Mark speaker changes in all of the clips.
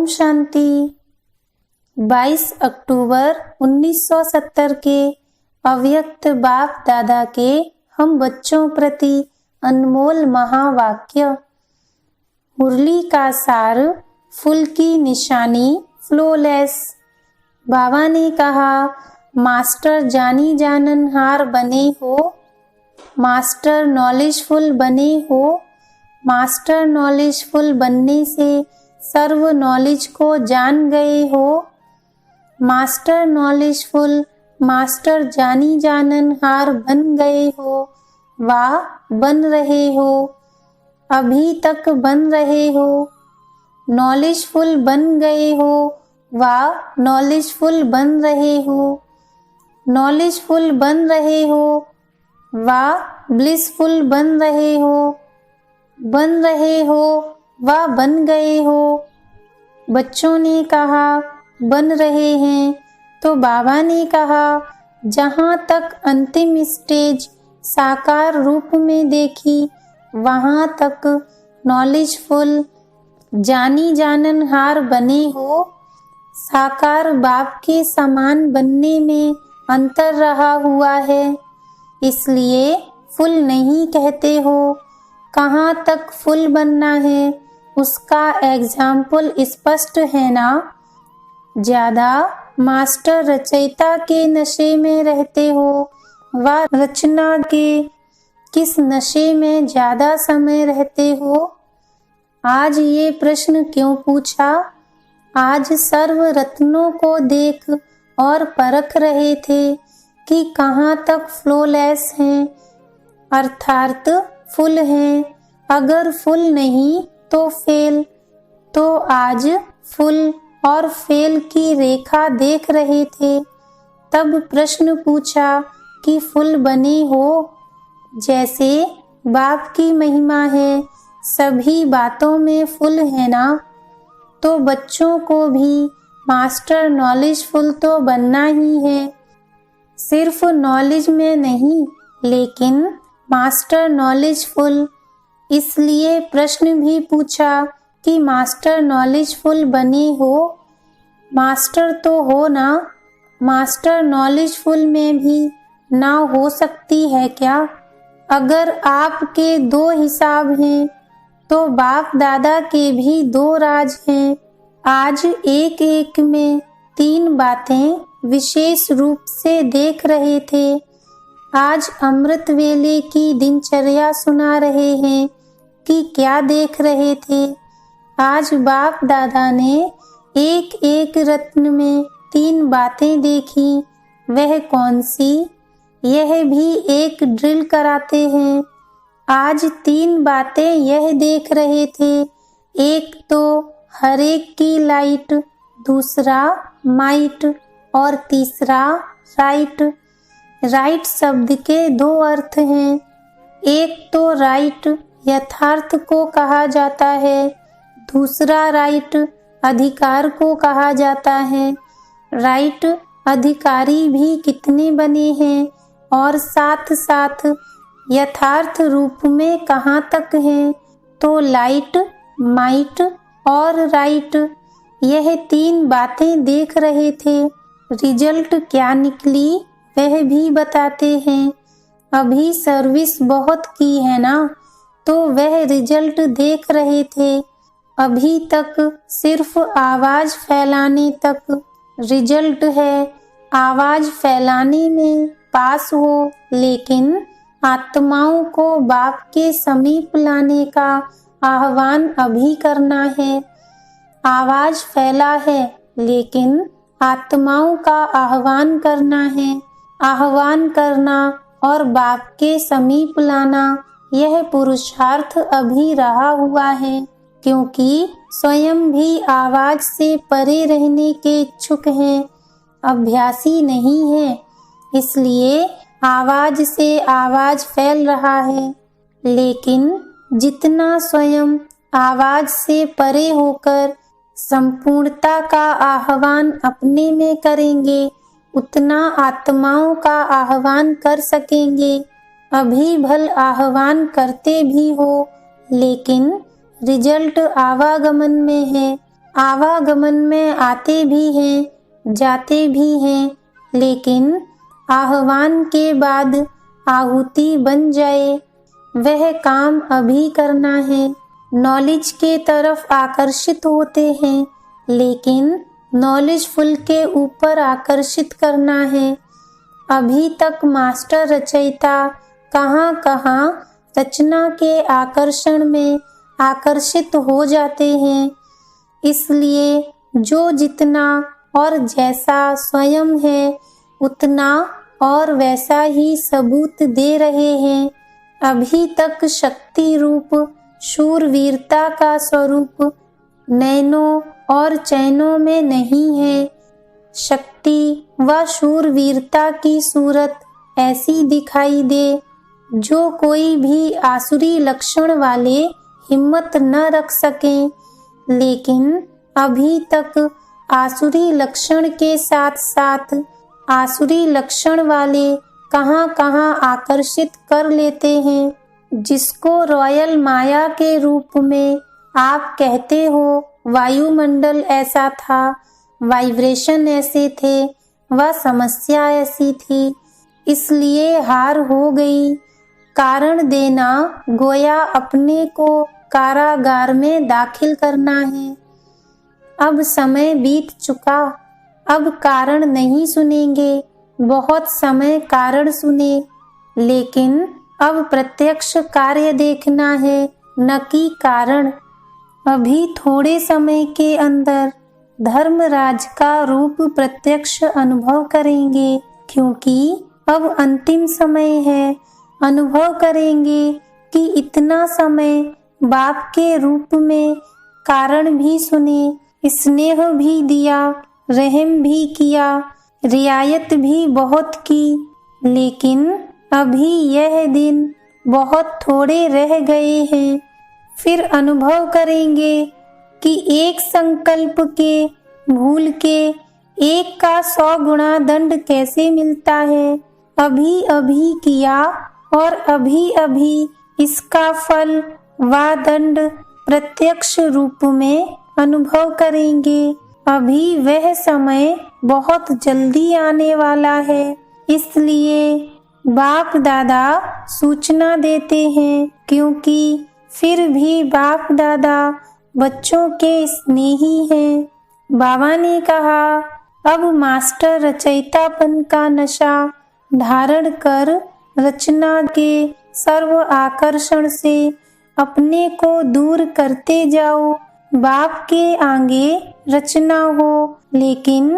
Speaker 1: शांति। 22 अक्टूबर 1970 के अव्यक्त बाप दादा के हम बच्चों प्रति अनमोल महावाक्य। मुरली का सार, फुल की निशानी, फ्लोलेस। बाबा ने कहा, मास्टर जानी जाननहार बने हो, मास्टर नॉलेजफुल बने हो। मास्टर नॉलेजफुल बनने से सर्व नॉलेज को जान गए हो। मास्टर नॉलेजफुल, मास्टर जानी जाननहार बन गए हो वा बन रहे हो, अभी तक बन रहे हो। नॉलेजफुल बन गए हो वा नॉलेजफुल बन रहे हो। नॉलेजफुल बन रहे हो वा ब्लिसफुल बन रहे हो। बन रहे हो वा बन गए हो। बच्चों ने कहा बन रहे हैं, तो बाबा ने कहा जहाँ तक अंतिम स्टेज साकार रूप में देखी, वहाँ तक नॉलेजफुल जानी जाननहार बने हो। साकार बाप के समान बनने में अंतर रहा हुआ है, इसलिए फुल नहीं कहते हो। कहाँ तक फुल बनना है उसका एग्जाम्पल स्पष्ट है ना। ज्यादा मास्टर रचयिता के नशे में रहते हो व रचना के किस नशे में ज्यादा समय रहते हो। आज ये प्रश्न क्यों पूछा? आज सर्व रत्नों को देख और परख रहे थे कि कहाँ तक फ्लोलेस हैं, अर्थात फुल हैं। अगर फुल नहीं तो फेल। तो आज फुल और फेल की रेखा देख रहे थे, तब प्रश्न पूछा कि फुल बने हो। जैसे बाप की महिमा है, सभी बातों में फुल है ना, तो बच्चों को भी मास्टर नॉलेजफुल तो बनना ही है। सिर्फ नॉलेज में नहीं, लेकिन मास्टर नॉलेजफुल। इसलिए प्रश्न भी पूछा कि मास्टर नॉलेजफुल बने हो। मास्टर तो हो ना, मास्टर नॉलेजफुल में भी ना हो सकती है क्या? अगर आपके दो हिसाब हैं, तो बाप दादा के भी दो राज हैं। आज एक एक में तीन बातें विशेष रूप से देख रहे थे। आज अमृत वेले की दिनचर्या सुना रहे हैं कि क्या देख रहे थे। आज बाप दादा ने एक एक रत्न में तीन बातें देखी, वह कौन सी? यह भी एक ड्रिल कराते हैं। आज तीन बातें यह देख रहे थे, एक तो हर एक की लाइट, दूसरा माइट और तीसरा राइट। राइट शब्द के दो अर्थ हैं। एक तो राइट यथार्थ को कहा जाता है, दूसरा राइट अधिकार को कहा जाता है। राइट अधिकारी भी कितने बने हैं और साथ साथ यथार्थ रूप में कहाँ तक हैं? तो लाइट, माइट और राइट, यह तीन बातें देख रहे थे। रिजल्ट क्या निकली वह भी बताते हैं। अभी सर्विस बहुत की है ना, तो वह रिजल्ट देख रहे थे। अभी तक सिर्फ आवाज फैलाने तक रिजल्ट है। आवाज फैलाने में पास हो, लेकिन आत्माओं को बाप के समीप लाने का आह्वान अभी करना है। आवाज फैला है, लेकिन आत्माओं का आह्वान करना है। आह्वान करना और बाप के समीप लाना, यह पुरुषार्थ अभी रहा हुआ है, क्योंकि स्वयं भी आवाज से परे रहने के इच्छुक हैं, अभ्यासी नहीं है। इसलिए आवाज से आवाज फैल रहा है। लेकिन जितना स्वयं आवाज से परे होकर संपूर्णता का आह्वान अपने में करेंगे, उतना आत्माओं का आह्वान कर सकेंगे। अभी भल आह्वान करते भी हो, लेकिन रिजल्ट आवागमन में है। आवागमन में आते भी हैं, जाते भी हैं, लेकिन आह्वान के बाद आहुति बन जाए, वह काम अभी करना है। नॉलेज के तरफ आकर्षित होते हैं, लेकिन नॉलेजफुल के ऊपर आकर्षित करना है। अभी तक मास्टर रचयिता कहाँ रचना के आकर्षण में आकर्षित हो जाते हैं। इसलिए जो जितना और जैसा स्वयं है, उतना और वैसा ही सबूत दे रहे हैं। अभी तक शक्ति रूप शूरवीरता का स्वरूप नैनों और चैनों में नहीं है। शक्ति व शूरवीरता की सूरत ऐसी दिखाई दे जो कोई भी आसुरी लक्षण वाले हिम्मत न रख सकें, लेकिन अभी तक आसुरी लक्षण के साथ साथ आसुरी लक्षण वाले कहाँ आकर्षित कर लेते हैं। जिसको रॉयल माया के रूप में आप कहते हो, वायुमंडल ऐसा था, वाइब्रेशन ऐसे थे, वह समस्या ऐसी थी, इसलिए हार हो गई। कारण देना गोया अपने को कारागार में दाखिल करना है। अब समय बीत चुका, अब कारण नहीं सुनेंगे। बहुत समय कारण सुने, लेकिन अब प्रत्यक्ष कार्य देखना है, न कि कारण। अभी थोड़े समय के अंदर धर्मराज का रूप प्रत्यक्ष अनुभव करेंगे, क्योंकि अब अंतिम समय है। अनुभव करेंगे कि इतना समय बाप के रूप में कारण भी सुने, स्नेह भी दिया, रहम भी किया, रियायत भी बहुत की, लेकिन अभी यह दिन बहुत थोड़े रह गए हैं। फिर अनुभव करेंगे कि एक संकल्प के भूल के एक का 100 गुना दंड कैसे मिलता है। अभी अभी किया और अभी अभी इसका फल व दंड प्रत्यक्ष रूप में अनुभव करेंगे। अभी वह समय बहुत जल्दी आने वाला है, इसलिए बाप दादा सूचना देते हैं, क्योंकि फिर भी बाप दादा बच्चों के स्नेही हैं। बाबा ने कहा, अब मास्टर रचयितापन का नशा धारण कर रचना के सर्व आकर्षण से अपने को दूर करते जाओ। बाप के आगे रचना हो, लेकिन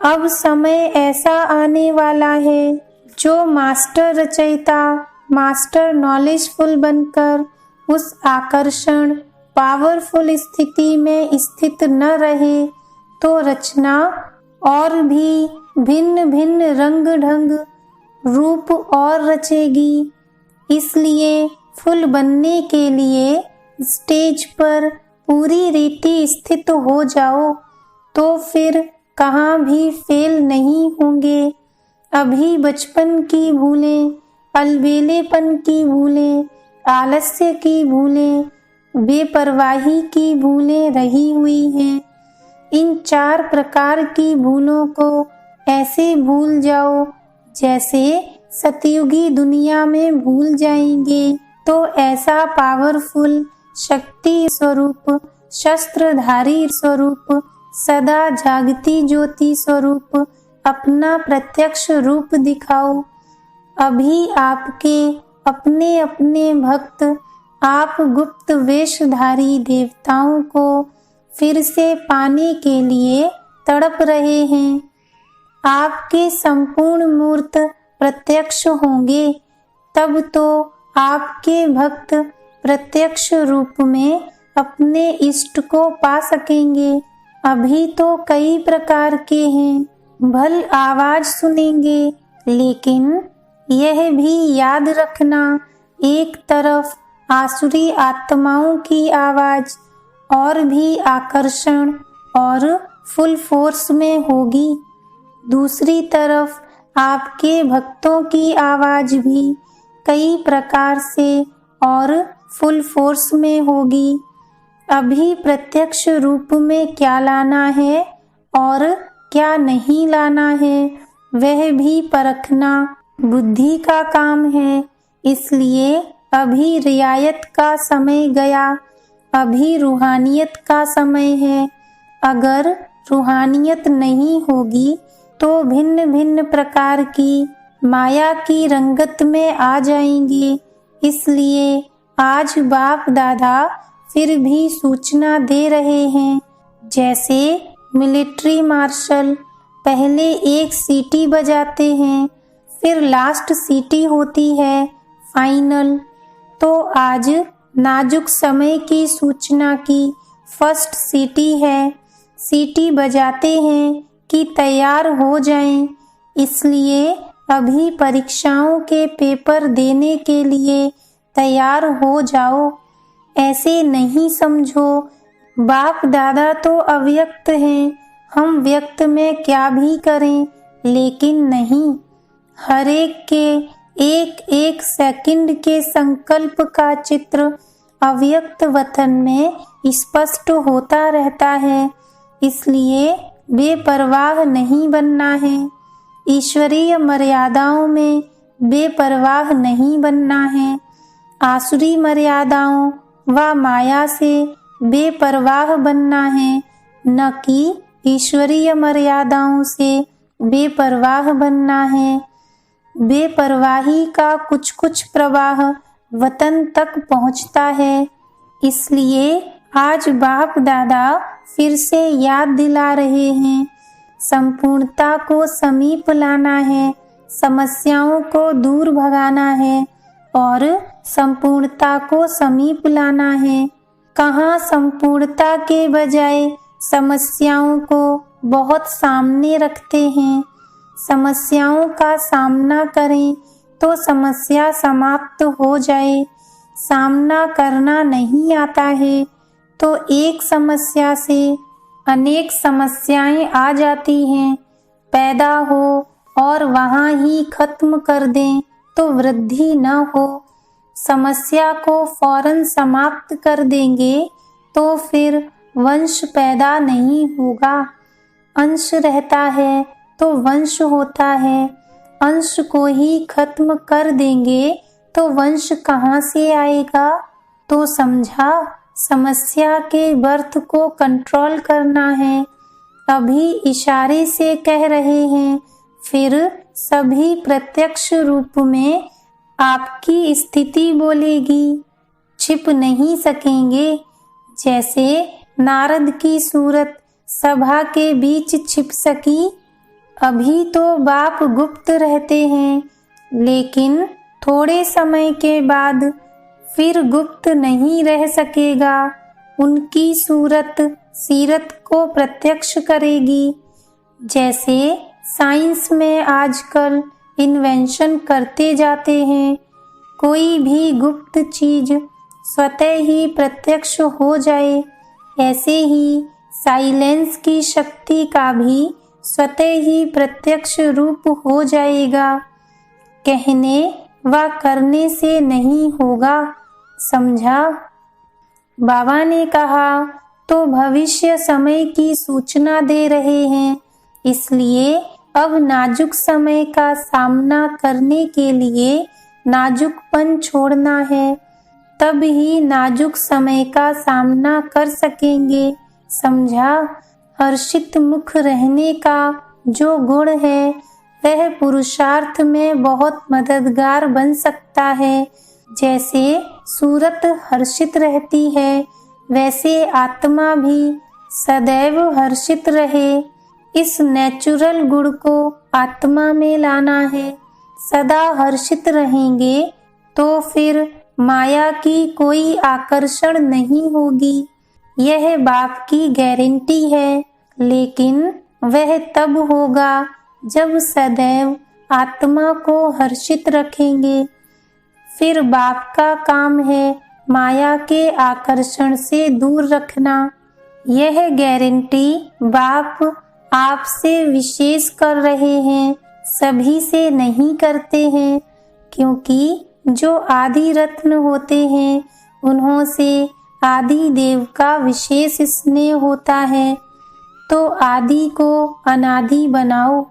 Speaker 1: अब समय ऐसा आने वाला है जो मास्टर रचयिता, मास्टर नॉलेजफुल बनकर उस आकर्षण पावरफुल स्थिति में स्थित न रहे तो रचना और भी भिन्न भिन्न रंग ढंग रूप और रचेगी। इसलिए फुल बनने के लिए स्टेज पर पूरी रीति स्थित हो जाओ, तो फिर कहाँ भी फेल नहीं होंगे। अभी बचपन की भूलें, अलबेलेपन की भूलें, आलस्य की भूलें, बेपरवाही की भूलें रही हुई हैं। इन 4 प्रकार की भूलों को ऐसे भूल जाओ जैसे सतयुगी दुनिया में भूल जाएंगे। तो ऐसा पावरफुल शक्ति स्वरूप, शस्त्रधारी स्वरूप, सदा जागती ज्योति स्वरूप अपना प्रत्यक्ष रूप दिखाओ। अभी आपके अपने अपने भक्त आप गुप्त वेशधारी देवताओं को फिर से पाने के लिए तड़प रहे हैं। आपके संपूर्ण मूर्त प्रत्यक्ष होंगे, तब तो आपके भक्त प्रत्यक्ष रूप में अपने इष्ट को पा सकेंगे। अभी तो कई प्रकार के हैं, भल आवाज सुनेंगे, लेकिन यह भी याद रखना, एक तरफ आसुरी आत्माओं की आवाज और भी आकर्षण और फुल फोर्स में होगी, दूसरी तरफ आपके भक्तों की आवाज भी कई प्रकार से और फुल फोर्स में होगी। अभी प्रत्यक्ष रूप में क्या लाना है और क्या नहीं लाना है वह भी परखना बुद्धि का काम है। इसलिए अभी रियायत का समय गया, अभी रूहानियत का समय है। अगर रूहानियत नहीं होगी तो भिन्न भिन्न प्रकार की माया की रंगत में आ जाएंगे। इसलिए आज बाप दादा फिर भी सूचना दे रहे हैं। जैसे मिलिट्री मार्शल पहले एक सीटी बजाते हैं, फिर लास्ट सीटी होती है फाइनल। तो आज नाजुक समय की सूचना की फर्स्ट सीटी है। सीटी बजाते हैं कि तैयार हो जाएं। इसलिए अभी परीक्षाओं के पेपर देने के लिए तैयार हो जाओ। ऐसे नहीं समझो बाप दादा तो अव्यक्त हैं, हम व्यक्त में क्या भी करें, लेकिन नहीं। हर एक के एक एक सेकंड के संकल्प का चित्र अव्यक्त वतन में स्पष्ट होता रहता है। इसलिए बेपरवाह नहीं बनना है। ईश्वरीय मर्यादाओं में बेपरवाह नहीं बनना है। आसुरी मर्यादाओं व माया से बेपरवाह बनना है, न कि ईश्वरीय मर्यादाओं से बेपरवाह बनना है। बेपरवाही का कुछ कुछ प्रवाह वतन तक पहुंचता है। इसलिए आज बाप दादा फिर से याद दिला रहे हैं, संपूर्णता को समीप लाना है, समस्याओं को दूर भगाना है और संपूर्णता को समीप लाना है। कहाँ संपूर्णता के बजाय समस्याओं को बहुत सामने रखते हैं। समस्याओं का सामना करें तो समस्या समाप्त हो जाए। सामना करना नहीं आता है तो एक समस्या से अनेक समस्याएं आ जाती हैं। पैदा हो और वहाँ ही खत्म कर दें तो वृद्धि न हो। समस्या को फौरन समाप्त कर देंगे तो फिर वंश पैदा नहीं होगा। अंश रहता है तो वंश होता है। अंश को ही खत्म कर देंगे तो वंश कहाँ से आएगा। तो समझा, समस्या के बर्थ को कंट्रोल करना है। अभी इशारे से कह रहे हैं, फिर सभी प्रत्यक्ष रूप में आपकी स्थिति बोलेगी, छिप नहीं सकेंगे। जैसे नारद की सूरत सभा के बीच छिप सकी। अभी तो बाप गुप्त रहते हैं, लेकिन थोड़े समय के बाद फिर गुप्त नहीं रह सकेगा। उनकी सूरत सीरत को प्रत्यक्ष करेगी। जैसे साइंस में आजकल इन्वेंशन करते जाते हैं, कोई भी गुप्त चीज स्वतः ही प्रत्यक्ष हो जाए, ऐसे ही साइलेंस की शक्ति का भी स्वतः ही प्रत्यक्ष रूप हो जाएगा। कहने व करने से नहीं होगा। समझा। बाबा ने कहा तो भविष्य समय की सूचना दे रहे हैं। इसलिए अब नाजुक समय का सामना करने के लिए नाजुकपन छोड़ना है, तब ही नाजुक समय का सामना कर सकेंगे। समझा। हर्षित मुख रहने का जो गुण है वह पुरुषार्थ में बहुत मददगार बन सकता है। जैसे सूरत हर्षित रहती है, वैसे आत्मा भी सदैव हर्षित रहे। इस नेचुरल गुण को आत्मा में लाना है। सदा हर्षित रहेंगे तो फिर माया की कोई आकर्षण नहीं होगी। यह बाप की गारंटी है, लेकिन वह तब होगा जब सदैव आत्मा को हर्षित रखेंगे। फिर बाप का काम है माया के आकर्षण से दूर रखना। यह गारंटी बाप आपसे विशेष कर रहे हैं, सभी से नहीं करते हैं, क्योंकि जो आदि रत्न होते हैं उन्हों से आदि देव का विशेष स्नेह होता है, तो आदि को अनादि बनाओ।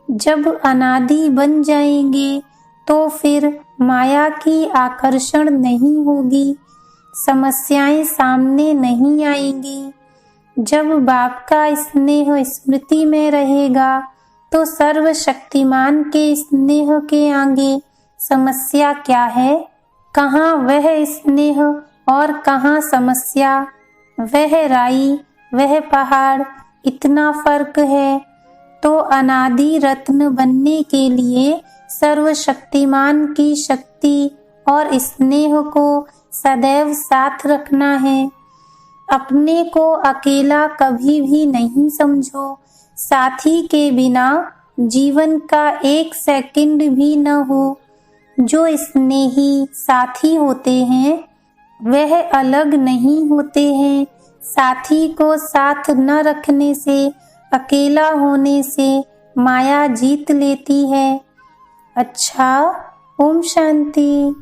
Speaker 1: जब अनादि बन जाएंगे तो फिर माया की आकर्षण नहीं होगी, समस्याएं सामने नहीं आएंगी। जब बाप का स्नेह स्मृति में रहेगा तो सर्वशक्तिमान के स्नेह के आगे समस्या क्या है? कहाँ वह स्नेह और कहाँ समस्या? वह राई, वह पहाड़, इतना फर्क है। तो अनादि रत्न बनने के लिए सर्वशक्तिमान की शक्ति और स्नेह को सदैव साथ रखना है। अपने को अकेला कभी भी नहीं समझो। साथी के बिना जीवन का एक सेकंड भी न हो। जो स्नेही साथी होते हैं वह अलग नहीं होते हैं। साथी को साथ न रखने से, अकेला होने से माया जीत लेती है। अच्छा, ओम शांति।